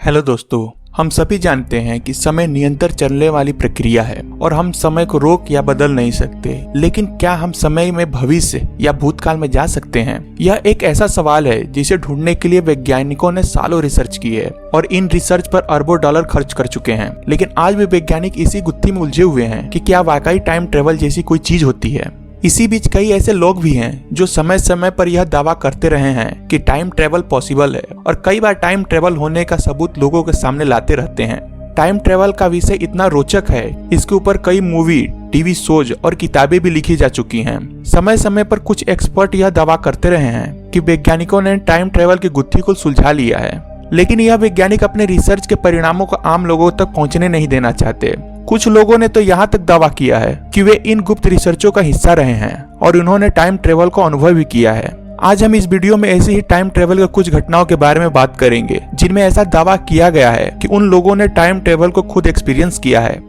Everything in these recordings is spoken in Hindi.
हेलो दोस्तों, हम सभी जानते हैं कि समय निरंतर चलने वाली प्रक्रिया है और हम समय को रोक या बदल नहीं सकते। लेकिन क्या हम समय में भविष्य या भूतकाल में जा सकते हैं? यह एक ऐसा सवाल है जिसे ढूंढने के लिए वैज्ञानिकों ने सालों रिसर्च की है और इन रिसर्च पर अरबों डॉलर खर्च कर चुके हैं। लेकिन आज भी वैज्ञानिक इसी गुत्थी में उलझे हुए हैं कि क्या वाकई टाइम ट्रेवल जैसी कोई चीज होती है। इसी बीच कई ऐसे लोग भी हैं जो समय समय पर यह दावा करते रहे हैं कि टाइम ट्रेवल पॉसिबल है और कई बार टाइम ट्रेवल होने का सबूत लोगों के सामने लाते रहते हैं। टाइम ट्रेवल का विषय इतना रोचक है, इसके ऊपर कई मूवी, टीवी शोज और किताबें भी लिखी जा चुकी हैं। समय समय पर कुछ एक्सपर्ट यह दावा करते रहे हैं कि वैज्ञानिकों ने टाइम ट्रेवल की गुत्थी को सुलझा लिया है, लेकिन यह वैज्ञानिक अपने रिसर्च के परिणामों को आम लोगों तक पहुंचने नहीं देना चाहते। कुछ लोगों ने तो यहाँ तक दावा किया है कि वे इन गुप्त रिसर्चों का हिस्सा रहे हैं और उन्होंने टाइम ट्रेवल को अनुभव भी किया है। आज हम इस वीडियो में ऐसे ही टाइम ट्रेवल के कुछ घटनाओं के बारे में बात करेंगे जिनमें ऐसा दावा किया गया है कि उन लोगों ने टाइम ट्रेवल को खुद एक्सपीरियंस किया है।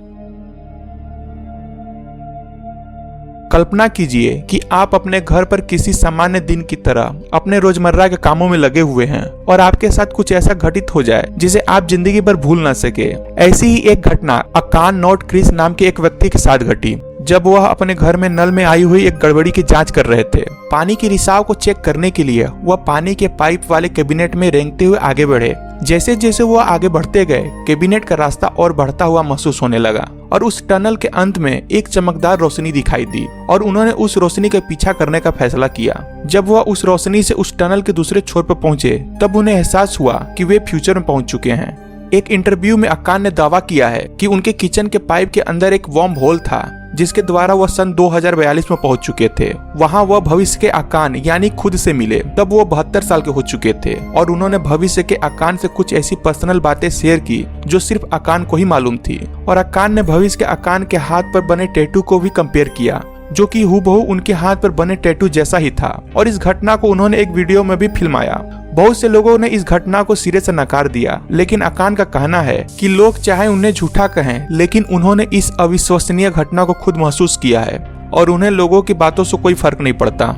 कल्पना कीजिए कि आप अपने घर पर किसी सामान्य दिन की तरह अपने रोजमर्रा के कामों में लगे हुए हैं और आपके साथ कुछ ऐसा घटित हो जाए जिसे आप जिंदगी भर भूल ना सके। ऐसी ही एक घटना अकान नॉट क्रिस नाम के एक व्यक्ति के साथ घटी जब वह अपने घर में नल में आई हुई एक गड़बड़ी की जांच कर रहे थे। पानी की रिसाव को चेक करने के लिए वह पानी के पाइप वाले कैबिनेट में रेंगते हुए आगे बढ़े। जैसे जैसे वह आगे बढ़ते गए, कैबिनेट का रास्ता और बढ़ता हुआ महसूस होने लगा और उस टनल के अंत में एक चमकदार रोशनी दिखाई दी और उन्होंने उस रोशनी का पीछा करने का फैसला किया। जब वह उस रोशनी से उस टनल के दूसरे छोर पर पहुंचे तब उन्हें एहसास हुआ कि वे फ्यूचर में पहुंच चुके हैं। एक इंटरव्यू में अकान ने दावा किया है कि उनके किचन के पाइप के अंदर एक वर्म होल था जिसके द्वारा वह सन 2042 में पहुंच चुके थे। वहां वह भविष्य के अकान यानी खुद से मिले। तब वो 72 साल के हो चुके थे और उन्होंने भविष्य के अकान से कुछ ऐसी पर्सनल बातें शेयर की जो सिर्फ अकान को ही मालूम थी। और अकान ने भविष्य के अकान के हाथ पर बने टैटू को भी कंपेयर किया जो कि हूबहू उनके हाथ पर बने टैटू जैसा ही था और इस घटना को उन्होंने एक वीडियो में भी फिल्माया। बहुत से लोगों ने इस घटना को सिरे से नकार दिया, लेकिन अकान का कहना है कि लोग चाहे उन्हें झूठा कहें, लेकिन उन्होंने इस अविश्वसनीय घटना को खुद महसूस किया है और उन्हें लोगों की बातों से कोई फर्क नहीं पड़ता।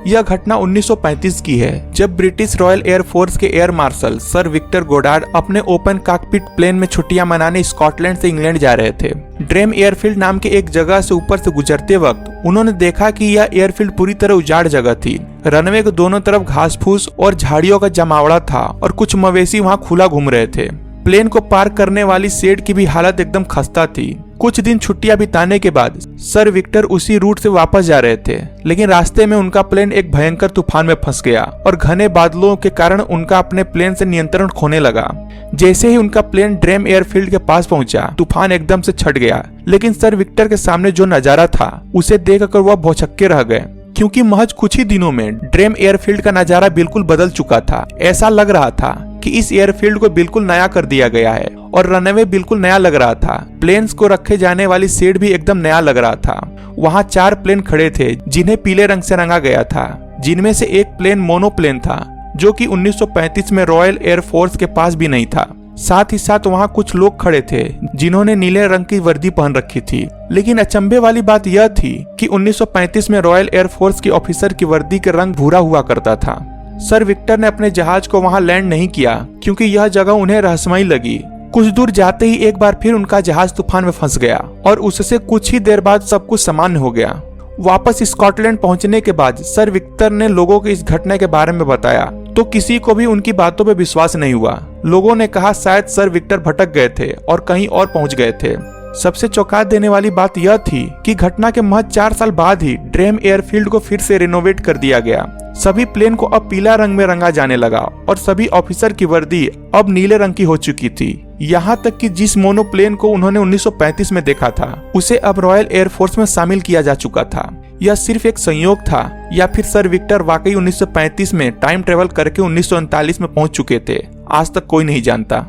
यह घटना 1935 की है जब ब्रिटिश रॉयल एयर फोर्स के Air Marshal Sir Victor Goddard अपने ओपन कॉकपिट प्लेन में छुट्टियां मनाने स्कॉटलैंड से इंग्लैंड जा रहे थे। ड्रेम एयरफील्ड नाम के एक जगह से ऊपर से गुजरते वक्त उन्होंने देखा कि यह एयरफील्ड पूरी तरह उजाड़ जगह थी। रनवे के दोनों तरफ घास फूस और झाड़ियों का जमावड़ा था और कुछ मवेशी वहाँ खुला घूम रहे थे। प्लेन को पार्क करने वाली शेड की भी हालत एकदम खस्ता थी। कुछ दिन छुट्टियां बिताने के बाद सर विक्टर उसी रूट से वापस जा रहे थे, लेकिन रास्ते में उनका प्लेन एक भयंकर तूफान में फंस गया और घने बादलों के कारण उनका अपने प्लेन से नियंत्रण खोने लगा। जैसे ही उनका प्लेन ड्रेम एयरफील्ड के पास पहुंचा, तूफान एकदम से छट गया। लेकिन सर विक्टर के सामने जो नजारा था उसे देखकर वह भौचक्के रह गए, क्योंकि महज कुछ ही दिनों में ड्रेम एयरफील्ड का नजारा बिल्कुल बदल चुका था। ऐसा लग रहा था कि इस एयरफील्ड को बिल्कुल नया कर दिया गया है और रनवे बिल्कुल नया लग रहा था। प्लेन्स को रखे जाने वाली शेड भी एकदम नया लग रहा था। वहाँ 4 प्लेन खड़े थे जिन्हें पीले रंग से रंगा गया था, जिनमें से एक प्लेन मोनोप्लेन था जो कि 1935 में रॉयल एयर फोर्स के पास भी नहीं था। साथ ही साथ वहाँ कुछ लोग खड़े थे जिन्होंने नीले रंग की वर्दी पहन रखी थी। लेकिन अचंभे वाली बात यह थी कि 1935 में रॉयल एयर फोर्स के ऑफिसर की वर्दी के रंग भूरा हुआ करता था। सर विक्टर ने अपने जहाज को वहां लैंड नहीं किया क्योंकि यह जगह उन्हें रहस्यमयी लगी। कुछ दूर जाते ही एक बार फिर उनका जहाज तूफान में फंस गया और उससे कुछ ही देर बाद सब कुछ सामान्य हो गया। वापस स्कॉटलैंड पहुंचने के बाद सर विक्टर ने लोगों को इस घटना के बारे में बताया तो किसी को भी उनकी बातों पर विश्वास नहीं हुआ। लोगों ने कहा शायद सर विक्टर भटक गए थे और कहीं और पहुंच गए थे। सबसे चौंका देने वाली बात यह थी कि घटना के महज 4 साल बाद ही ड्रेम एयरफील्ड को फिर से रिनोवेट कर दिया गया। सभी प्लेन को अब पीला रंग में रंगा जाने लगा और सभी ऑफिसर की वर्दी अब नीले रंग की हो चुकी थी। यहाँ तक कि जिस मोनोप्लेन को उन्होंने 1935 में देखा था उसे अब रॉयल एयर फोर्स में शामिल किया जा चुका था। यह सिर्फ एक संयोग था या फिर सर विक्टर वाकई 1935 में टाइम ट्रेवल करके 1939 में पहुंच चुके थे, आज तक कोई नहीं जानता।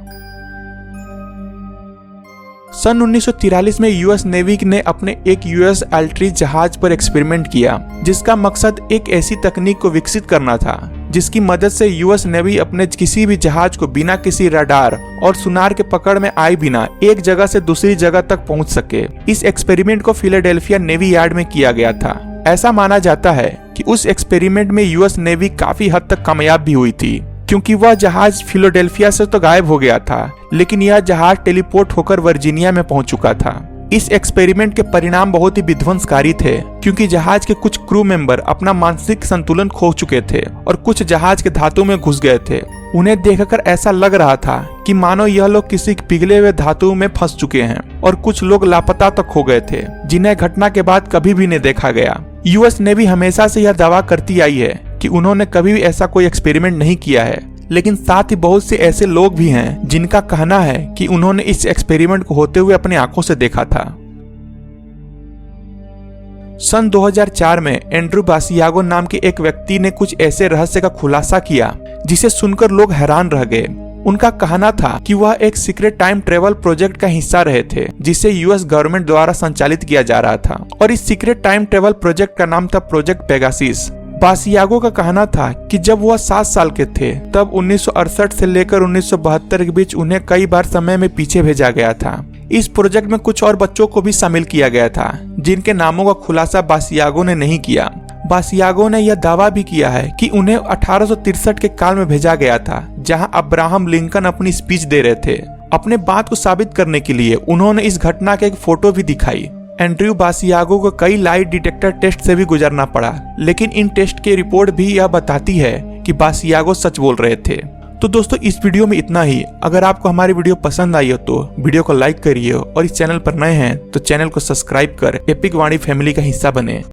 सन 1943 में यूएस नेवी ने अपने एक यूएस अल्ट्रीज जहाज पर एक्सपेरिमेंट किया जिसका मकसद एक ऐसी तकनीक को विकसित करना था जिसकी मदद से यूएस नेवी अपने किसी भी जहाज को बिना किसी रडार और सुनार के पकड़ में आए बिना एक जगह से दूसरी जगह तक पहुंच सके। इस एक्सपेरिमेंट को फिलाडेल्फिया नेवी यार्ड में किया गया था। ऐसा माना जाता है कि उस एक्सपेरिमेंट में यूएस नेवी काफी हद तक कामयाब भी हुई थी, क्योंकि वह जहाज फिलाडेल्फिया से तो गायब हो गया था, लेकिन यह जहाज टेलीपोर्ट होकर वर्जीनिया में पहुंच चुका था। इस एक्सपेरिमेंट के परिणाम बहुत ही विध्वंसकारी थे, क्योंकि जहाज के कुछ क्रू मेंबर अपना मानसिक संतुलन खो चुके थे और कुछ जहाज के धातु में घुस गए थे। उन्हें देखकर ऐसा लग रहा था कि मानो यह लोग किसी पिघले हुए धातु में फंस चुके हैं, और कुछ लोग लापता तक हो गए थे, जिन्हें घटना के बाद कभी भी नहीं देखा गया। यूएस नेवी हमेशा से यह दावा करती आई है कि उन्होंने कभी भी ऐसा कोई एक्सपेरिमेंट नहीं किया है, लेकिन साथ ही बहुत से ऐसे लोग भी हैं जिनका कहना है कि उन्होंने इस एक्सपेरिमेंट को होते हुए अपनी आंखों से देखा था। सन 2004 में एंड्रू बासियागो नाम के एक व्यक्ति ने कुछ ऐसे रहस्य का खुलासा किया जिसे सुनकर लोग हैरान रह गए। उनका कहना था कि वह एक सीक्रेट टाइम ट्रेवल प्रोजेक्ट का हिस्सा रहे थे, जिसे यूएस गवर्नमेंट द्वारा संचालित किया जा रहा था, और इस सीक्रेट टाइम ट्रेवल प्रोजेक्ट का नाम था प्रोजेक्ट पेगासिस। बासियागो का कहना था कि जब वह 7 साल के थे तब 1968 से लेकर 1972 के बीच उन्हें कई बार समय में पीछे भेजा गया था। इस प्रोजेक्ट में कुछ और बच्चों को भी शामिल किया गया था, जिनके नामों का खुलासा बासियागो ने नहीं किया। बासियागो ने यह दावा भी किया है कि उन्हें 1863 के काल में भेजा गया था, जहां अब्राहम लिंकन अपनी स्पीच दे रहे थे। अपने बात को साबित करने के लिए उन्होंने इस घटना की एक फोटो भी दिखाई। एंड्रयू बासियागो को कई लाइट डिटेक्टर टेस्ट से भी गुजरना पड़ा, लेकिन इन टेस्ट की रिपोर्ट भी यह बताती है कि बासियागो सच बोल रहे थे। तो दोस्तों, इस वीडियो में इतना ही। अगर आपको हमारी वीडियो पसंद आई हो तो वीडियो को लाइक करिए, और इस चैनल पर नए हैं तो चैनल को सब्सक्राइब कर एपिक वाणी फैमिली का हिस्सा बने।